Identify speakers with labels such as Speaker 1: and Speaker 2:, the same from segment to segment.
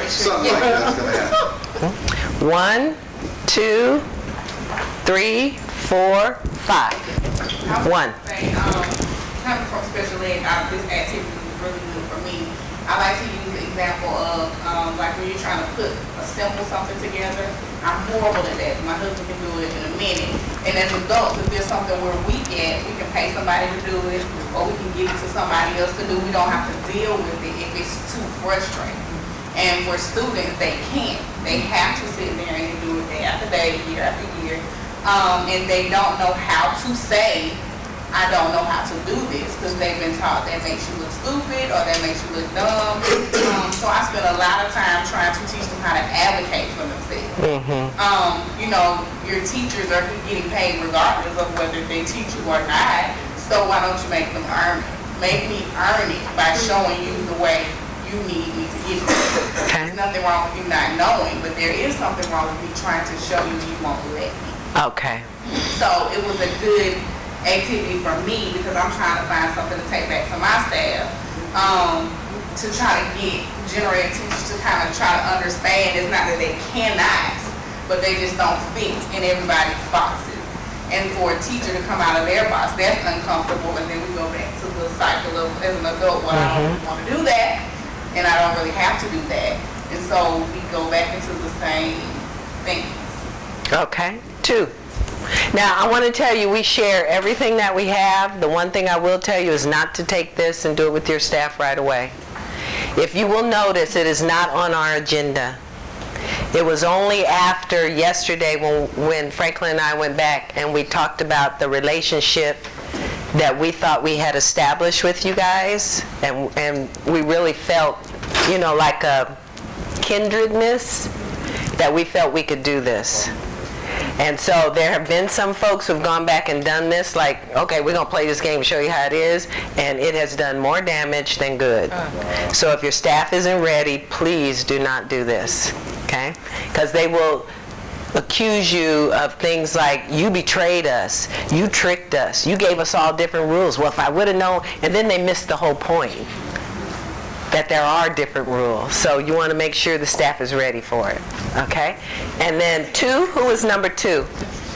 Speaker 1: Something like that's going to happen.
Speaker 2: 1, 2, 3, 4, 5. 1.
Speaker 3: Coming from special ed, this activity is really good for me. I like to use the example of like when you're trying to assemble something together. I'm horrible at that. My husband can do it in a minute. And as adults, if there's something we're weak at, we can pay somebody to do it, or we can give it to somebody else to do. We don't have to deal with it if it's too frustrating. And for students, they can't. They have to sit there and do it day after day, year after year. And they don't know how to say, I don't know how to do this, because they've been taught that makes you look stupid or that makes you look dumb. So I spend a lot of time trying to teach them how to advocate for themselves. You know, your teachers are getting paid regardless of whether they teach you or not. So why don't you make them earn it? Make me earn it by showing you the way you need me to get there.
Speaker 2: Okay.
Speaker 3: There's nothing wrong with you not knowing, but there is something wrong with me trying to show you won't let me.
Speaker 2: Okay.
Speaker 3: So it was a good activity for me because I'm trying to find something to take back to my staff to try to generate teachers to kind of try to understand it's not that they cannot, but they just don't fit in everybody's boxes. And for a teacher to come out of their box, that's uncomfortable, and then we go back to the cycle of as an adult, well, I don't want to do that, and I don't really have to do that. And so we go back into the same thing.
Speaker 2: Okay. 2. Now, I want to tell you, we share everything that we have. The one thing I will tell you is not to take this and do it with your staff right away. If you will notice, it is not on our agenda. It was only after yesterday when Franklin and I went back and we talked about the relationship that we thought we had established with you guys, and we really felt, you know, like a kindredness, that we felt we could do this. And so there have been some folks who've gone back and done this, like, okay, we're going to play this game and show you how it is, and it has done more damage than good. So if your staff isn't ready, please do not do this, okay? Because they will accuse you of things like, you betrayed us, you tricked us, you gave us all different rules. Well, if I would have known, and then they missed the whole point, that there are different rules. So you want to make sure the staff is ready for it, okay? And then 2, who is number 2?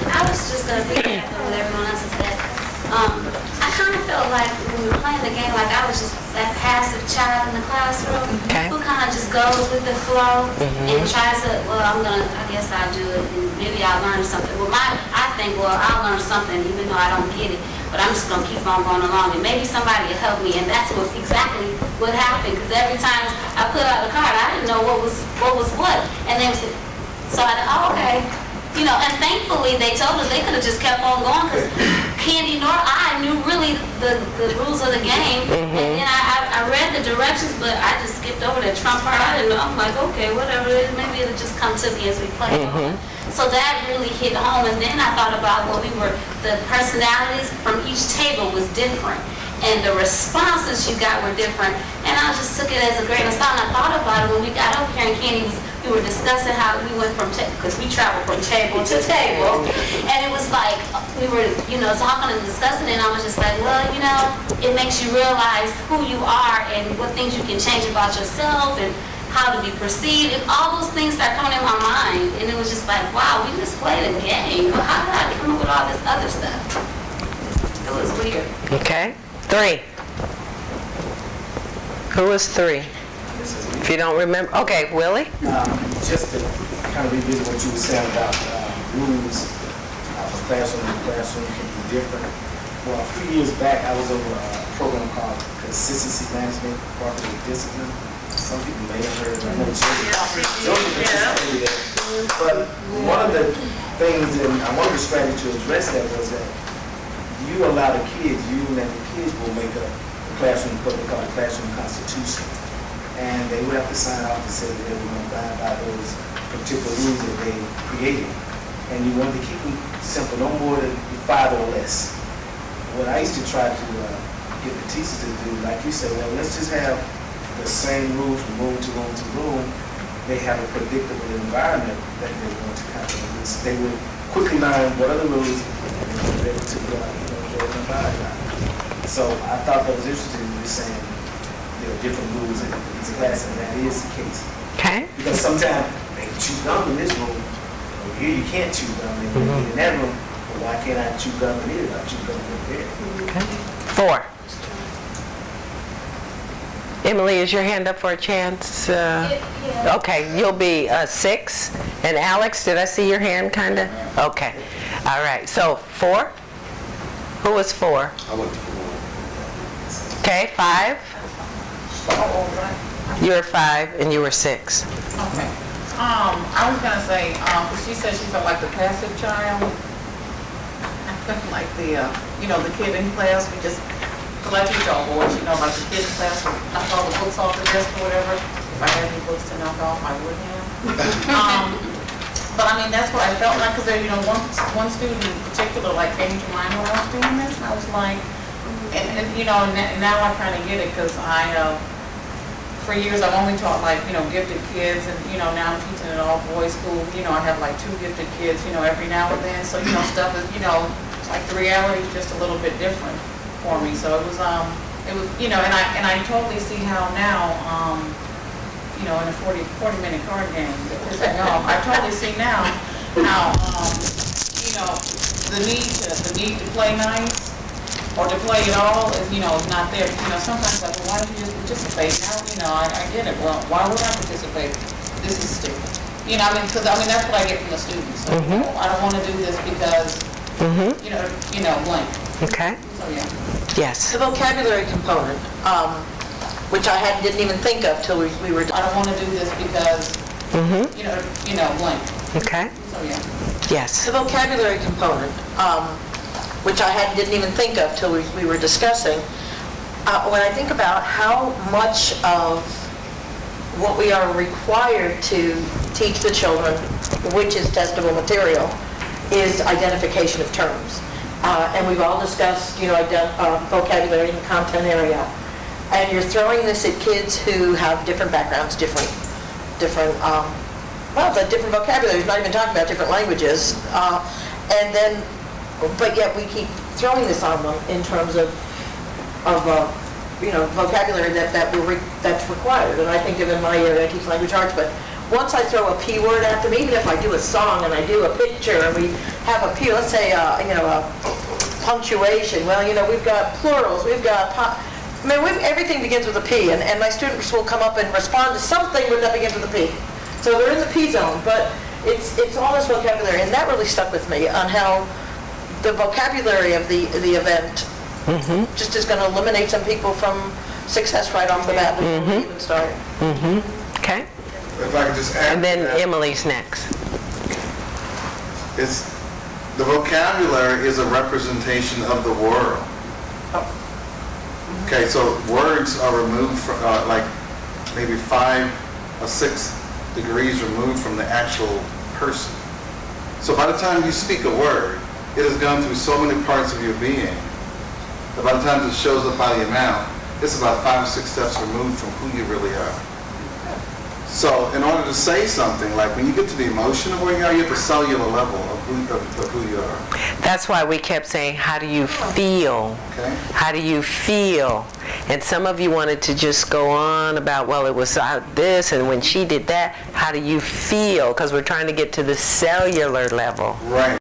Speaker 4: I was just going to piggyback on what everyone else has said. I kind of felt like when we were playing the game, like I was just that passive child in the classroom who kind of just goes with the flow and tries to, well, I guess I'll do it, and maybe I'll learn something. Well, I think, well, I'll learn something even though I don't get it, but I'm just going to keep on going along, and maybe somebody will help me, and that's exactly what happened, because every time I put out the card, I didn't know what was what, and they would say, so okay. You know, and thankfully they told us they could have just kept on going, because Candy nor I knew really the rules of the game. And then I read the directions, but I just skipped over the trump part. I didn't know. I'm like, okay, whatever. Maybe it'll just come to me as we play on. So that really hit home. And then I thought about the personalities from each table was different, and the responses you got were different. And I just took it as a grain of salt. And I thought about it when we got over here, and Candy we were discussing how we went because we traveled from table to table, and it was like we were, talking and discussing it, and I was just like, well, it makes you realize who you are and what things you can change about yourself and how to be perceived, and all those things start coming in my mind, and it was just like, wow, we just played a game. Well, how did I come up with all this other stuff? It was weird.
Speaker 2: Okay. 3. Who was 3? If you don't remember. Okay, Willie?
Speaker 5: Just to kind of revisit what you were saying about rules from classroom to classroom can be different. Well, a few years back, I was over a program called Consistency Management, Cooperative Discipline. Some people may have heard of it. I know children participated there. But one of the things, and one of the strategies to address that was that you allow the kids, you and the kids will make a classroom, what they call a classroom constitution. And they would have to sign off to say that they were going to abide by those particular rules that they created. And you wanted to keep them simple, no more than 5 or less. What I used to try to get the teachers to do, like you said, well, let's just have the same rules from room to room to room. They have a predictable environment that they're going to kind of, they would quickly learn what are the rules and they're able to go and abide by. So I thought that was interesting when you were saying there are different rules in each class, and that is the case.
Speaker 2: Okay.
Speaker 5: Because sometimes they chew gum in this room, over here you can't chew gum, and in that room, well, why can't I chew gum in here? I chew gum over there.
Speaker 2: Okay. 4. Emily, is your hand up for a chance?
Speaker 4: Yeah.
Speaker 2: Okay, you'll be 6. And Alex, did I see your hand kind of? Okay. All right, so 4? Who was 4?
Speaker 1: I went to 4.
Speaker 2: Okay, 5? You were 5 and you were 6.
Speaker 3: Okay. I was gonna say, 'cause she said she felt like the passive child. I felt like the kid in class, cause I teach all boys, like the kid in class would knock all the books off the desk or whatever. If I had any books to knock off, I would have. But I mean, that's what I felt like, cause there, one student in particular, like, came to mind when I was doing this, and I was like, and now I kind of get it, cause for years I've only taught like, gifted kids, and, now I'm teaching at all boys school, I have like 2 gifted kids, every now and then, so, stuff is, like the reality is just a little bit different for me, so it was, and I totally see how now, in a 40-minute card game, I totally see now how, the need to play nice, or to play it all is, not there. Sometimes like, well, why don't you just participate? Now, I get it. Well, why would I participate? This is stupid. Because that's what I get from the students. So, I don't want to do this because, blank.
Speaker 2: Okay.
Speaker 3: So, yeah.
Speaker 2: Yes.
Speaker 6: The vocabulary component, which I didn't even think of till we were.
Speaker 3: I don't want to do this because, blank.
Speaker 2: Okay.
Speaker 3: So, yeah.
Speaker 2: Yes.
Speaker 6: The vocabulary component, which I didn't even think of till we were discussing. When I think about how much of what we are required to teach the children, which is testable material, is identification of terms. And we've all discussed, vocabulary in the content area. And you're throwing this at kids who have different backgrounds, different vocabulary. We're not even talking about different languages. But yet we keep throwing this on them in terms of vocabulary that's required. And I think of in my area, I teach language arts, but once I throw a P word at them, even if I do a song and I do a picture and we have a P, let's say, a punctuation. Well, we've got plurals, we've got, everything begins with a P, and my students will come up and respond to something that begins with a P. So they're in the P zone, but it's all this vocabulary, and that really stuck with me on how the vocabulary of the event just is going to eliminate some people from success right off the bat before we even start.
Speaker 2: Okay.
Speaker 1: If I could just add
Speaker 2: And then
Speaker 1: to that,
Speaker 2: Emily's next.
Speaker 1: the vocabulary is a representation of the world. Okay, so words are removed from, like maybe 5 or 6 degrees removed from the actual person. So by the time you speak a word, it has gone through so many parts of your being that by the time it shows up out of your mouth, it's about 5 or 6 steps removed from who you really are. So in order to say something, like when you get to the emotion of where you are, you're at the cellular level of who you are.
Speaker 2: That's why we kept saying, how do you feel?
Speaker 1: Okay?
Speaker 2: How do you feel? And some of you wanted to just go on about, well, it was this, and when she did that, how do you feel? Because we're trying to get to the cellular level.
Speaker 1: Right.